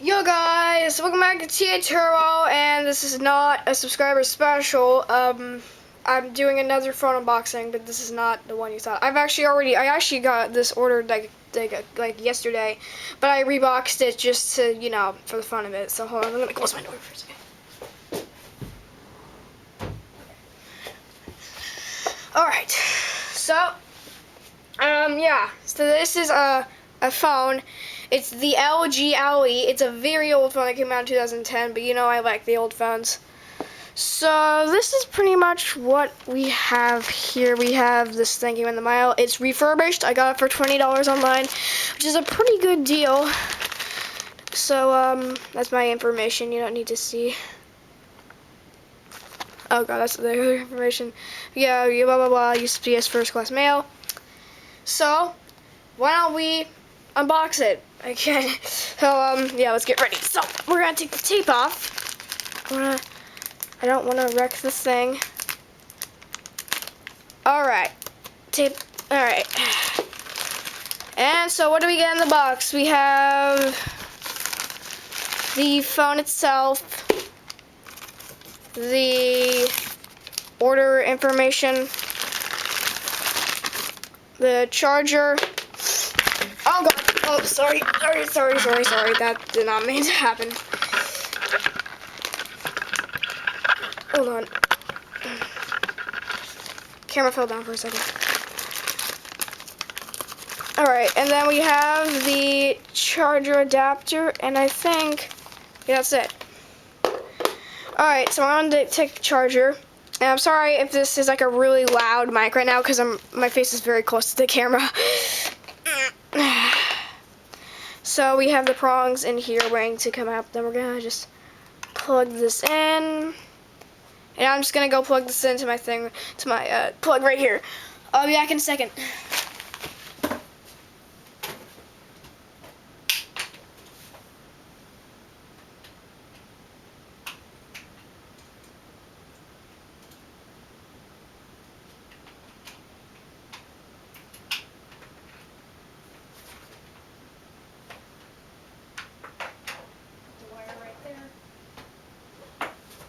Yo guys, welcome back to TA Turbo, and this is not a subscriber special. I'm doing another phone unboxing, but this is not the one you thought. I actually got this ordered like yesterday, but I reboxed it just to, for the fun of it. So hold on, I'm gonna close my door for a second. Alright, so, yeah, so this is a phone. It's the LG LE. It's a very old phone that came out in 2010, but I like the old phones. So this is pretty much what we have here. We have this thing came in the mail. It's refurbished. I got it for $20 online, which is a pretty good deal. So that's my information. You don't need to see. Oh god, that's the other information. Yeah, blah blah blah. USPS first class mail. So why don't we unbox it? Okay. So yeah, let's get ready. So we're gonna take the tape off. I don't wanna wreck the thing. Alright. Tape. Alright. And so what do we get in the box? We have the phone itself, the order information, the charger. Oh god. Oh, sorry. That did not mean to happen. Hold on. Camera fell down for a second. Alright, and then we have the charger adapter, and I think, yeah, that's it. Alright, so I'm going to take the charger. And I'm sorry if this is like a really loud mic right now, because my face is very close to the camera. So we have the prongs in here waiting to come out. Then we're gonna just plug this in, and I'm just gonna go plug this into my thing, to my plug right here. I'll be back in a second.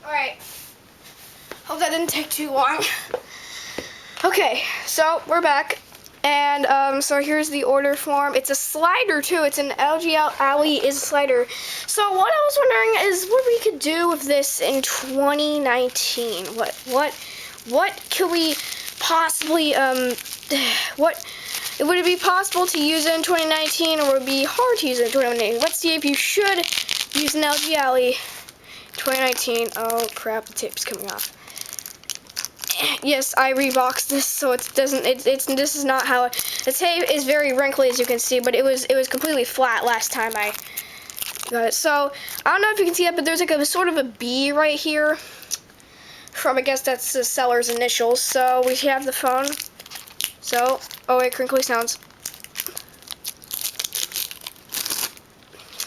Alright, hope that didn't take too long. Okay, so we're back, and so here's the order form. It's a slider too. It's an LG LE is a slider. So what I was wondering is what we could do with this in 2019. What could we possibly what would it be possible to use it in 2019, or would it be hard to use it in 2019? Let's see if you should use an LG LE 2019. Oh crap, the tape's coming off. Yes, I reboxed this, so it doesn't. This is not how the tape is very wrinkly, as you can see, but it was completely flat last time I got it. So I don't know if you can see that, but there's like a sort of a B right here. From, I guess that's the seller's initials. So we have the phone. So oh wait, crinkly sounds.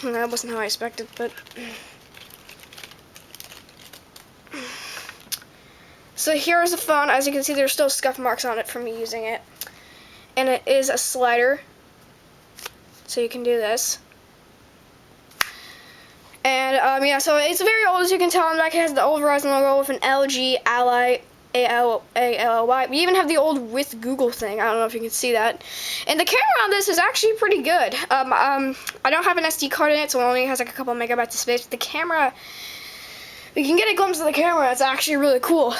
That wasn't how I expected, but. So here's the phone. As you can see, there's still scuff marks on it from me using it. And it is a slider. So you can do this. And yeah, so it's very old, as you can tell. On the back it has the old Verizon logo with an LG Ally ALLY. We even have the old with Google thing. I don't know if you can see that. And the camera on this is actually pretty good. I don't have an SD card in it, so it only has like a couple megabytes of space. But the camera, you can get a glimpse of the camera. It's actually really cool.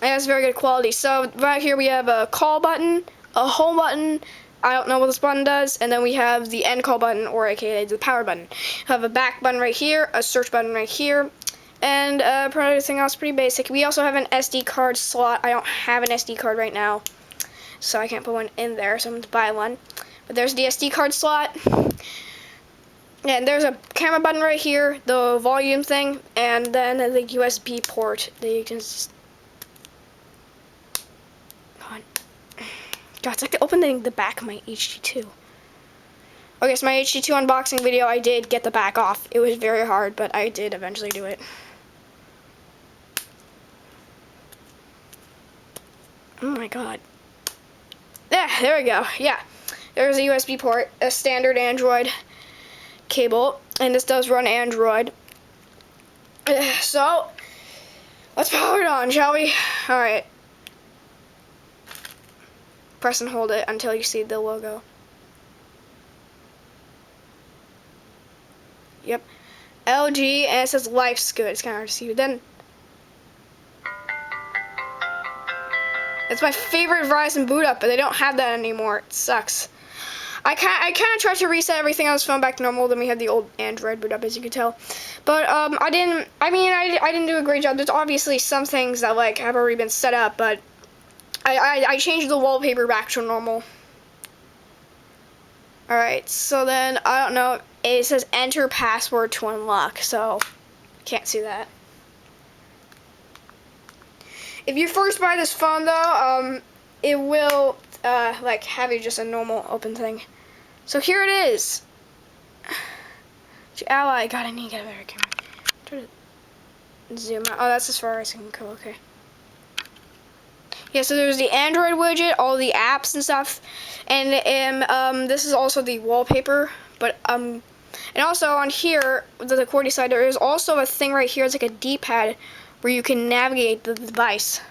It has very good quality. So right here we have a call button, a home button. I don't know what this button does. And then we have the end call button, or aka the power button. We have a back button right here, a search button right here, and everything else pretty basic. We also have an SD card slot. I don't have an SD card right now, so I can't put one in there, so I'm going to buy one. But there's the SD card slot. And there's a camera button right here, the volume thing, and then the USB port that you can just. God, it's like opening the back of my HD2. Okay, so my HD2 unboxing video, I did get the back off. It was very hard, but I did eventually do it. Oh my god. Yeah, there we go. Yeah. There's a USB port, a standard Android cable, and this does run Android. So let's power it on, shall we? All right. Press and hold it until you see the logo. Yep. LG, and it says life's good. It's kind of hard to see. But then it's my favorite Verizon boot up, but they don't have that anymore. It sucks. I kind of tried to reset everything on this phone back to normal. Then we had the old Android boot up, as you can tell. But I didn't do a great job. There's obviously some things that like have already been set up, but I changed the wallpaper back to normal. All right. So then I don't know. It says enter password to unlock, so can't see that. If you first buy this phone though, it will like have you just a normal open thing. So here it is. Ally, God, I need to get a better camera. Try to zoom out. Oh, that's as far as I can go. Okay. Yeah, so there's the Android widget, all the apps and stuff, and this is also the wallpaper. But and also on here, the QWERTY side, there is also a thing right here. It's like a D-pad where you can navigate the device.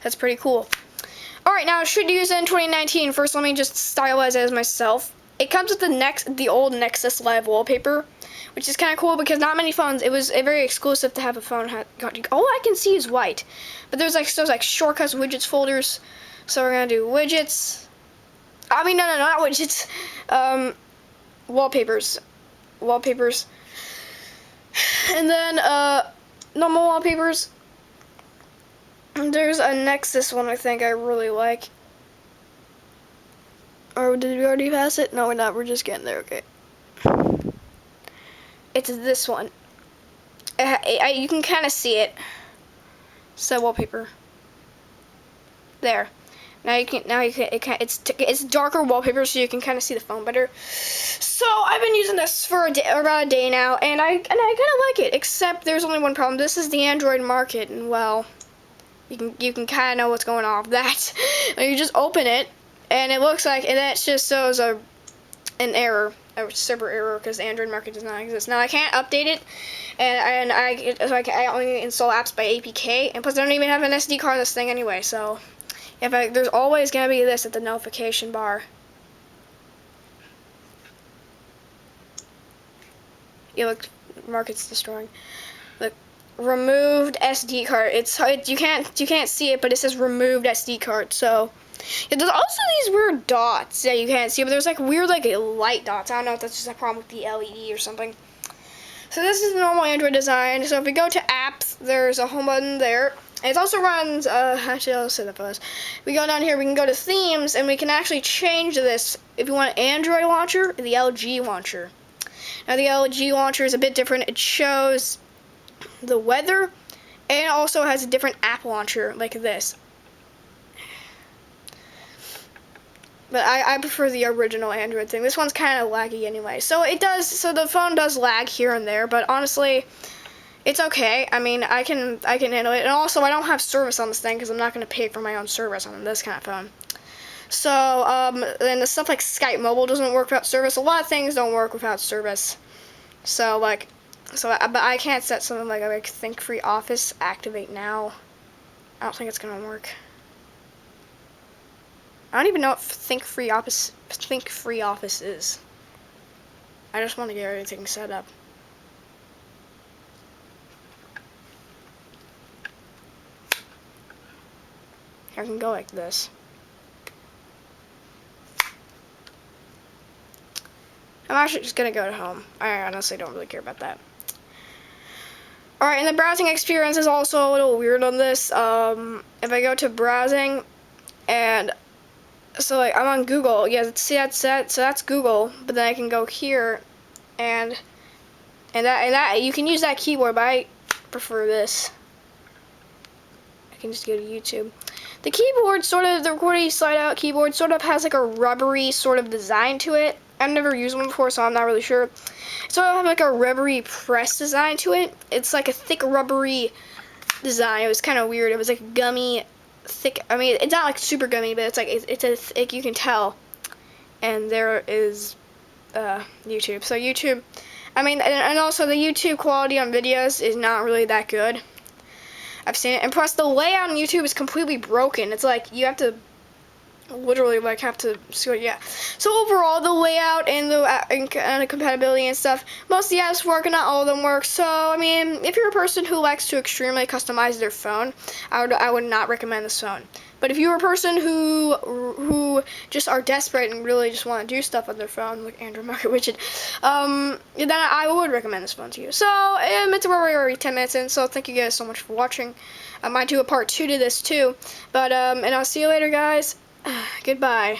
That's pretty cool. Alright, now I should use it in 2019. First, let me just stylize it as myself. It comes with the old Nexus Live wallpaper, which is kind of cool because not many phones, it was very exclusive to have a phone. All I can see is white. But there's like shortcuts, widgets, folders. So we're going to do widgets. I mean, no, not widgets. Wallpapers. Wallpapers. And then, normal wallpapers. There's a Nexus one I think I really like. Or did we already pass it? No, we're not. We're just getting there. Okay. It's this one. You can kind of see it. So wallpaper. There. It's darker wallpaper, so you can kind of see the phone better. So I've been using this for about a day now, and I kind of like it. Except there's only one problem. This is the Android market, and well, you can kind of know what's going on with that. You just open it, and it looks like, and that just shows an error, a server error, because the Android market does not exist. Now I can't update it, and I only install apps by APK, and plus I don't even have an SD card on this thing anyway. So there's always gonna be this at the notification bar. You look, market's destroying. Look. Removed SD card. You can't see it, but it says removed SD card. So yeah, there's also these weird dots that you can't see, but there's like weird like light dots. I don't know if that's just a problem with the LED or something. So this is the normal Android design. So if we go to apps, there's a home button there. It also runs. Actually, I'll set up for this. We go down here. We can go to themes, and we can actually change this if you want an Android launcher or the LG launcher. Now the LG launcher is a bit different. It shows the weather, and it also has a different app launcher like this. But I prefer the original Android thing. This one's kind of laggy anyway. So the phone does lag here and there, but honestly, it's okay. I mean, I can handle it. And also, I don't have service on this thing because I'm not going to pay for my own service on this kind of phone. So, then the stuff like Skype Mobile doesn't work without service. A lot of things don't work without service. So, but I can't set something like Think Free Office activate now. I don't think it's gonna work. I don't even know what Think Free Office is. I just want to get everything set up. I can go like this. I'm actually just gonna go to home. I honestly don't really care about that. Alright, and the browsing experience is also a little weird on this. If I go to browsing, and so like I'm on Google, yeah, see that's Google, but then I can go here, and that you can use that keyboard, but I prefer this. I can just go to YouTube. The keyboard the QWERTY slide out keyboard sort of has like a rubbery sort of design to it. I've never used one before, so I'm not really sure. So I have like a rubbery press design to it. It's like a thick rubbery design. It was kind of weird. It was like gummy, thick. I mean, it's not like super gummy, but it's like you can tell. And there is YouTube. So YouTube, I mean, and also the YouTube quality on videos is not really that good. I've seen it, and plus the layout on YouTube is completely broken. It's like you have to literally so yeah. So overall, the layout and the compatibility and stuff, most of the apps work and not all of them work. So I mean, if you're a person who likes to extremely customize their phone, I would not recommend this phone. But if you're a person who just are desperate and really just want to do stuff on their phone, like Android Market Widget, then I would recommend this phone to you. So it's already 10 minutes in, so thank you guys so much for watching. I might do a part 2 to this too, but and I'll see you later, guys. Goodbye.